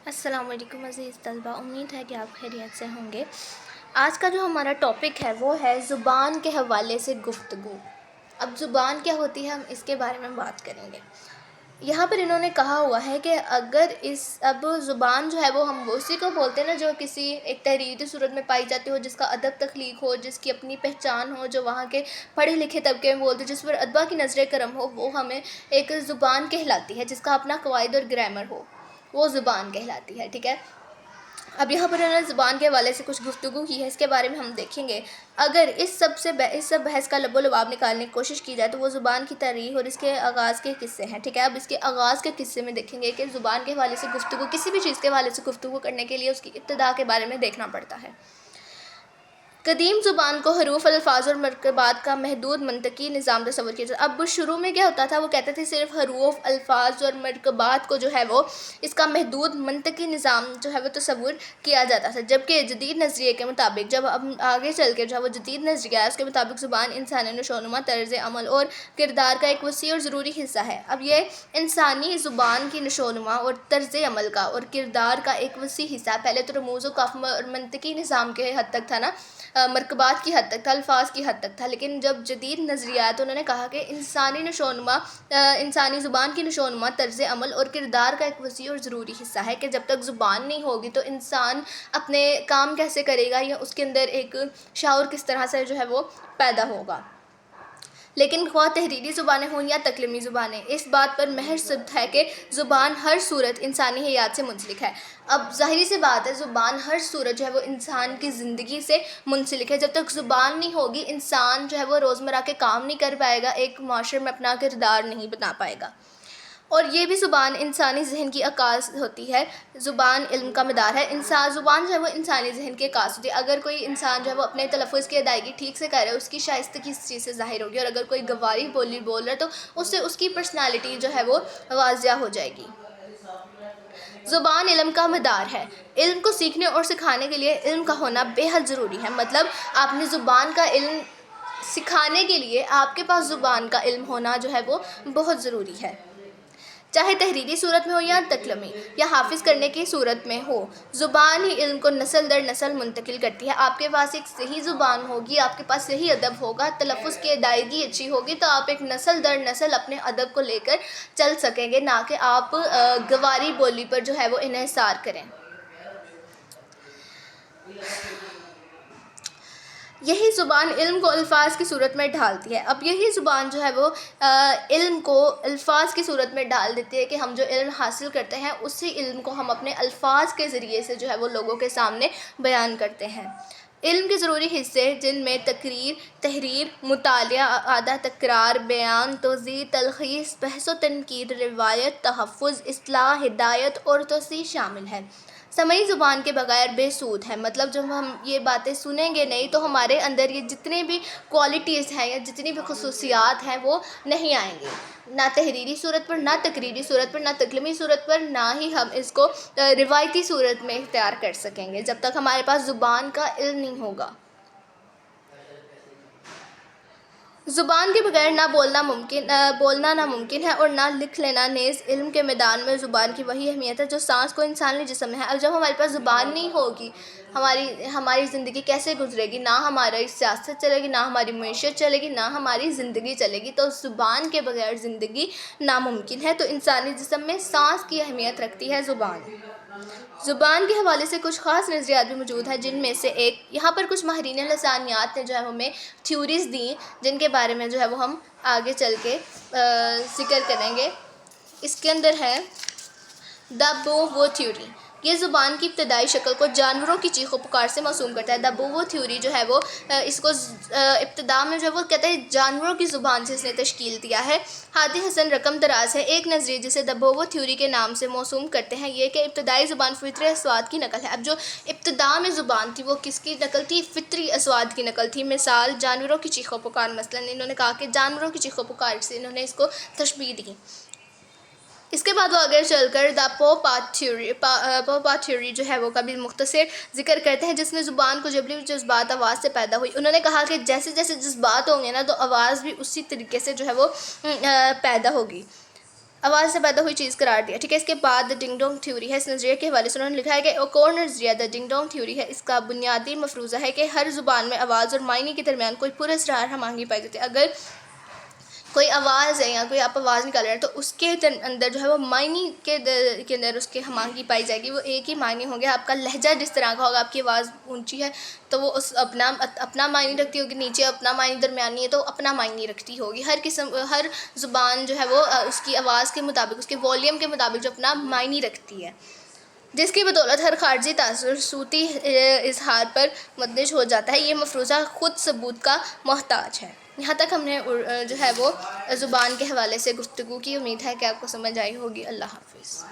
السلام علیکم عزیز طلبہ، امید ہے کہ آپ خیریت سے ہوں گے۔ آج کا جو ہمارا ٹاپک ہے وہ ہے زبان کے حوالے سے گفتگو۔ اب زبان کیا ہوتی ہے، ہم اس کے بارے میں بات کریں گے۔ یہاں پر انہوں نے کہا ہوا ہے کہ اگر اب زبان جو ہے وہ ہم اسی کو بولتے ہیں نا جو کسی ایک تحریری صورت میں پائی جاتی ہو، جس کا ادب تخلیق ہو، جس کی اپنی پہچان ہو، جو وہاں کے پڑھے لکھے طبقے میں بولتے، جس پر ادبا کی نظر کرم ہو، وہ ہمیں ایک زبان کہلاتی ہے، جس کا اپنا قواعد اور گرامر ہو، وہ زبان کہلاتی ہے، ٹھیک ہے۔ اب یہاں پر انہوں نے زبان کے حوالے سے کچھ گفتگو کی ہے، اس کے بارے میں ہم دیکھیں گے۔ اگر اس سب بحث کا لب و لباب نکالنے کی کوشش کی جائے تو وہ زبان کی تاریخ اور اس کے آغاز کے قصے ہیں، ٹھیک ہے۔ اب اس کے آغاز کے قصے میں دیکھیں گے کہ زبان کے حوالے سے گفتگو، کسی بھی چیز کے حوالے سے گفتگو کرنے کے لیے اس کی ابتدا کے بارے میں دیکھنا پڑتا ہے۔ قدیم زبان کو حروف، الفاظ اور مرکبات کا محدود منطقی نظام تصور کیا جاتا ہے۔ اب شروع میں کیا ہوتا تھا، وہ کہتے تھے صرف حروف، الفاظ اور مرکبات کو جو ہے وہ اس کا محدود منطقی نظام جو ہے وہ تصور کیا جاتا تھا، جبکہ جدید نظریے کے مطابق، جب اب آگے چل کے جو ہے وہ جدید نظریہ ہے، اس کے مطابق زبان انسانی نشو و نما، طرز عمل اور کردار کا ایک وسیع اور ضروری حصہ ہے۔ اب یہ انسانی زبان کی نشو و نما اور طرز عمل کا اور کردار کا ایک وسیع حصہ ہے۔ پہلے تو رموز و قافیہ اور منطقی نظام کے حد تک تھا نا، مرکبات کی حد تک تھا، الفاظ کی حد تک تھا، لیکن جب جدید نظریہ آیا تو انہوں نے کہا کہ انسانی زبان کی نشو و نما، طرز عمل اور کردار کا ایک وسیع اور ضروری حصہ ہے، کہ جب تک زبان نہیں ہوگی تو انسان اپنے کام کیسے کرے گا، یا اس کے اندر ایک شعور کس طرح سے جو ہے وہ پیدا ہوگا۔ لیکن خواہ تحریری زبانیں ہوں یا تکلمی زبانیں، اس بات پر مہر ثبت ہے کہ زبان ہر صورت انسانی حیات سے منسلک ہے۔ اب ظاہری سی بات ہے، زبان ہر صورت جو ہے وہ انسان کی زندگی سے منسلک ہے۔ جب تک زبان نہیں ہوگی، انسان جو ہے وہ روزمرہ کے کام نہیں کر پائے گا، ایک معاشرے میں اپنا کردار نہیں بنا پائے گا۔ اور یہ بھی زبان انسانی ذہن کی عکاس ہوتی ہے، زبان علم کا مدار ہے۔ زبان جو ہے وہ انسانی ذہن کی عکاس ہوتی ہے۔ اگر کوئی انسان جو ہے وہ اپنے تلفظ کی ادائیگی ٹھیک سے کر رہا ہے، اس کی شائستگی اس چیز سے ظاہر ہوگی، اور اگر کوئی گواری بولی بول رہا ہے تو اس سے اس کی پرسنالٹی جو ہے وہ واضح ہو جائے گی۔ زبان علم کا مدار ہے۔ علم کو سیکھنے اور سکھانے کے لیے علم کا ہونا بے حد ضروری ہے۔ مطلب آپ نے زبان کا علم سکھانے کے لیے آپ کے پاس زبان کا علم ہونا جو ہے وہ بہت ضروری ہے، چاہے تحریری صورت میں ہو یا تکلمی یا حافظ کرنے کی صورت میں ہو۔ زبان ہی علم کو نسل در نسل منتقل کرتی ہے۔ آپ کے پاس ایک صحیح زبان ہوگی، آپ کے پاس صحیح ادب ہوگا، تلفظ کی ادائیگی اچھی ہوگی، تو آپ ایک نسل در نسل اپنے ادب کو لے کر چل سکیں گے، نہ کہ آپ گواری بولی پر جو ہے وہ انحصار کریں۔ یہی زبان علم کو الفاظ کی صورت میں ڈھالتی ہے۔ اب یہی زبان جو ہے وہ علم کو الفاظ کی صورت میں ڈال دیتی ہے، کہ ہم جو علم حاصل کرتے ہیں اسی علم کو ہم اپنے الفاظ کے ذریعے سے جو ہے وہ لوگوں کے سامنے بیان کرتے ہیں۔ علم کے ضروری حصے، جن میں تقریر، تحریر، مطالعہ، اعادہ تکرار، بیان، توضیح، تلخیص، بحث و تنقید، روایت، تحفظ، اصلاح، ہدایت اور توضیح شامل ہے، سمعی زبان کے بغیر بے سود ہے۔ مطلب جب ہم یہ باتیں سنیں گے نہیں تو ہمارے اندر یہ جتنے بھی کوالٹیز ہیں یا جتنی بھی خصوصیات ہیں وہ نہیں آئیں گی، نہ تحریری صورت پر، نہ تقریری صورت پر، نہ تکلمی صورت پر، نہ ہی ہم اس کو روایتی صورت میں اختیار کر سکیں گے، جب تک ہمارے پاس زبان کا علم نہیں ہوگا۔ زبان کے بغیر نہ بولنا ناممکن ہے، اور نہ لکھ لینا نیز علم کے میدان میں زبان کی وہی اہمیت ہے جو سانس کو انسانی جسم میں ہے۔ اب جب ہمارے پاس زبان نہیں ہوگی، ہماری زندگی کیسے گزرے گی؟ نہ ہماری سیاست چلے گی، نہ ہماری معیشت چلے گی، نہ ہماری زندگی چلے گی۔ تو زبان کے بغیر زندگی ناممکن ہے۔ تو انسانی جسم میں سانس کی اہمیت رکھتی ہے زبان۔ زبان کے حوالے سے کچھ خاص نظریات بھی موجود ہیں، جن میں سے ایک یہاں پر کچھ ماہرین لسانیات نے جو ہے ہمیں تھیوریز دیں، جن کے بارے میں جو ہے وہ ہم آگے چل کے ذکر کریں گے۔ اس کے اندر ہے دا بوو تھیوری۔ یہ زبان کی ابتدائی شکل کو جانوروں کی چیخ و پکار سے موسوم کرتا ہے۔ دا بوو تھیوری جو ہے وہ اس کو ابتدا میں جو ہے وہ کہتے ہیں جانوروں کی زبان سے اس نے تشکیل دیا ہے۔ ہادی حسن رقم دراز ہے ایک نظریہ جسے دا بوو تھیوری کے نام سے موسوم کرتے ہیں، یہ کہ ابتدائی زبان فطری اصوات کی نقل ہے۔ اب جو ابتدا میں زبان تھی وہ کس کی نقل تھی؟ فطری اصوات کی نقل تھی۔ مثال جانوروں کی چیخ و پکار، مثلاً انہوں نے کہا کہ جانوروں کی چیخ و پکار سے انہوں نے اس کو تشبیہ دی۔ اس کے بعد وہ آگے چل کر دا پوپا تھیوری جو ہے وہ کا بھی مختصر ذکر کرتے ہیں، جس میں زبان کو جبری جذبات آواز سے پیدا ہوئی۔ انہوں نے کہا کہ جیسے جیسے جذبات ہوں گے نا تو آواز بھی اسی طریقے سے جو ہے وہ پیدا ہوگی۔ آواز سے پیدا ہوئی چیز قرار دیا، ٹھیک ہے۔ اس کے بعد ڈنگ ڈونگ تھیوری ہے، اس نظریے کے حوالے سے انہوں نے لکھا ہے کہ ایک اور نظریہ دا ڈنگ ڈونگ تھیوری ہے، اس کا بنیادی مفروضہ ہے کہ ہر زبان میں آواز اور معنی کے درمیان کوئی پراسرار ہم آہنگی پائی جاتی ہے۔ اگر کوئی آواز ہے یا کوئی آپ آواز نکال رہے ہیں تو اس کے اندر جو ہے وہ معنی کے اندر اس کے ہم آہنگی پائی جائے گی، وہ ایک ہی معنی ہوں گے۔ آپ کا لہجہ جس طرح کا ہوگا، آپ کی آواز اونچی ہے تو وہ اپنا معنی رکھتی ہوگی، نیچے اپنا معنی، درمیانی ہے تو اپنا معنی رکھتی ہوگی۔ ہر زبان جو ہے وہ اس کی آواز کے مطابق، اس کے والیوم کے مطابق جو اپنا معنی رکھتی ہے، جس کی بدولت ہر خارجی تاثر صوتی اظہار پر مندرج ہو جاتا ہے۔ یہ مفروضہ خود ثبوت کا محتاج ہے۔ یہاں تک ہم نے جو ہے وہ زبان کے حوالے سے گفتگو کی، امید ہے کہ آپ کو سمجھ آئی ہوگی۔ اللہ حافظ۔